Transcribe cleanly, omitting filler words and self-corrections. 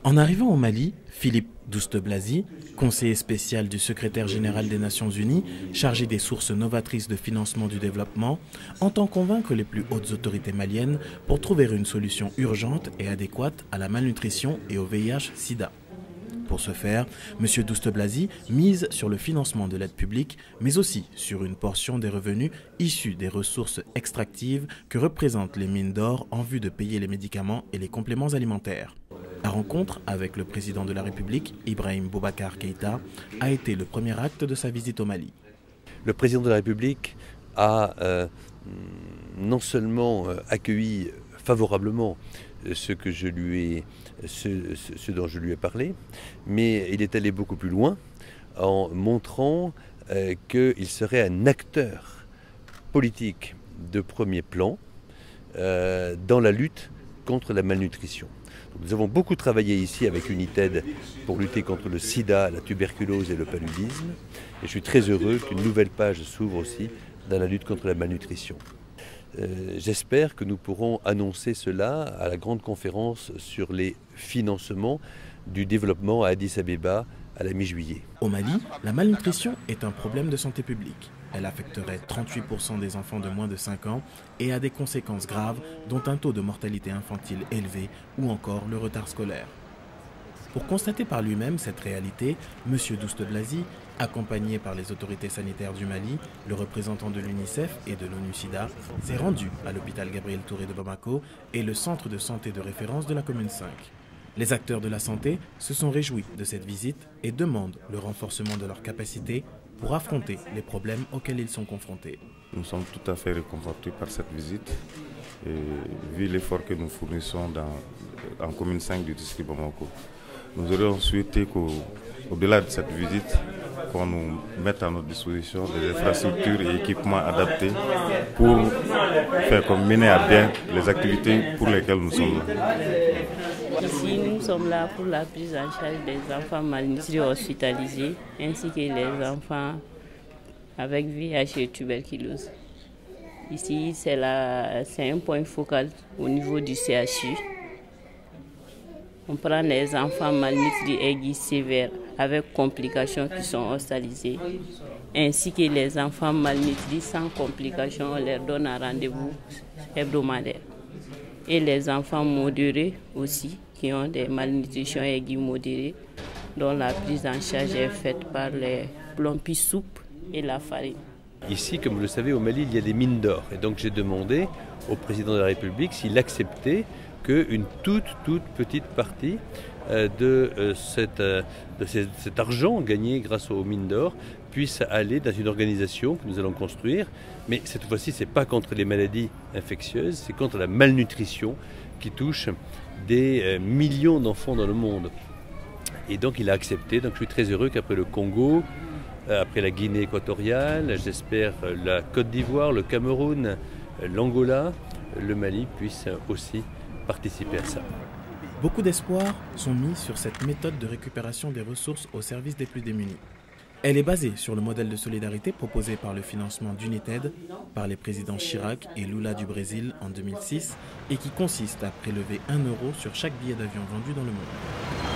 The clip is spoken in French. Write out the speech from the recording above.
En arrivant au Mali, Philippe Douste-Blazy, conseiller spécial du secrétaire général des Nations Unies, chargé des sources novatrices de financement du développement, entend convaincre les plus hautes autorités maliennes pour trouver une solution urgente et adéquate à la malnutrition et au VIH-Sida. Pour ce faire, M. Douste-Blazy mise sur le financement de l'aide publique, mais aussi sur une portion des revenus issus des ressources extractives que représentent les mines d'or en vue de payer les médicaments et les compléments alimentaires. La rencontre avec le président de la République, Ibrahim Boubacar Keïta, a été le premier acte de sa visite au Mali. Le président de la République a non seulement accueilli favorablement ce dont je lui ai parlé, mais il est allé beaucoup plus loin en montrant qu'il serait un acteur politique de premier plan dans la lutte contre la malnutrition. Nous avons beaucoup travaillé ici avec United pour lutter contre le sida, la tuberculose et le paludisme. Et je suis très heureux qu'une nouvelle page s'ouvre aussi dans la lutte contre la malnutrition. J'espère que nous pourrons annoncer cela à la grande conférence sur les financements du développement à Addis Abeba à la mi-juillet. Au Mali, la malnutrition est un problème de santé publique. Elle affecterait 38% des enfants de moins de 5 ans et a des conséquences graves, dont un taux de mortalité infantile élevé ou encore le retard scolaire. Pour constater par lui-même cette réalité, M. Douste-Blazy, accompagné par les autorités sanitaires du Mali, le représentant de l'UNICEF et de l'ONU-SIDA, s'est rendu à l'hôpital Gabriel Touré de Bamako et le centre de santé de référence de la commune 5. Les acteurs de la santé se sont réjouis de cette visite et demandent le renforcement de leurs capacités pour affronter les problèmes auxquels ils sont confrontés. Nous sommes tout à fait réconfortés par cette visite, et vu l'effort que nous fournissons en commune 5 du district Bamako. Nous aurions souhaité qu'au-delà de cette visite, qu'on nous mette à notre disposition des infrastructures et équipements adaptés pour mener à bien les activités pour lesquelles nous sommes là. Ici, nous sommes là pour la prise en charge des enfants malnutris hospitalisés ainsi que les enfants avec VIH et tuberculose. Ici, c'est un point focal au niveau du CHU. On prend les enfants malnutris aigus sévères avec complications qui sont hospitalisés, ainsi que les enfants malnutris sans complications, on leur donne un rendez-vous hebdomadaire. Et les enfants modérés aussi, qui ont des malnutritions aiguës modérées, dont la prise en charge est faite par les plumpis soupes et la farine. Ici, comme vous le savez, au Mali, il y a des mines d'or. Et donc j'ai demandé au président de la République s'il acceptait qu'une toute petite partie de cet argent gagné grâce aux mines d'or puisse aller dans une organisation que nous allons construire. Mais cette fois-ci, ce n'est pas contre les maladies infectieuses, c'est contre la malnutrition qui touche des millions d'enfants dans le monde. Et donc il a accepté. Donc je suis très heureux qu'après le Congo, après la Guinée équatoriale, j'espère la Côte d'Ivoire, le Cameroun, l'Angola, le Mali puisse aussi participer à ça. Beaucoup d'espoirs sont mis sur cette méthode de récupération des ressources au service des plus démunis. Elle est basée sur le modèle de solidarité proposé par le financement d'United par les présidents Chirac et Lula du Brésil en 2006 et qui consiste à prélever 1 € sur chaque billet d'avion vendu dans le monde.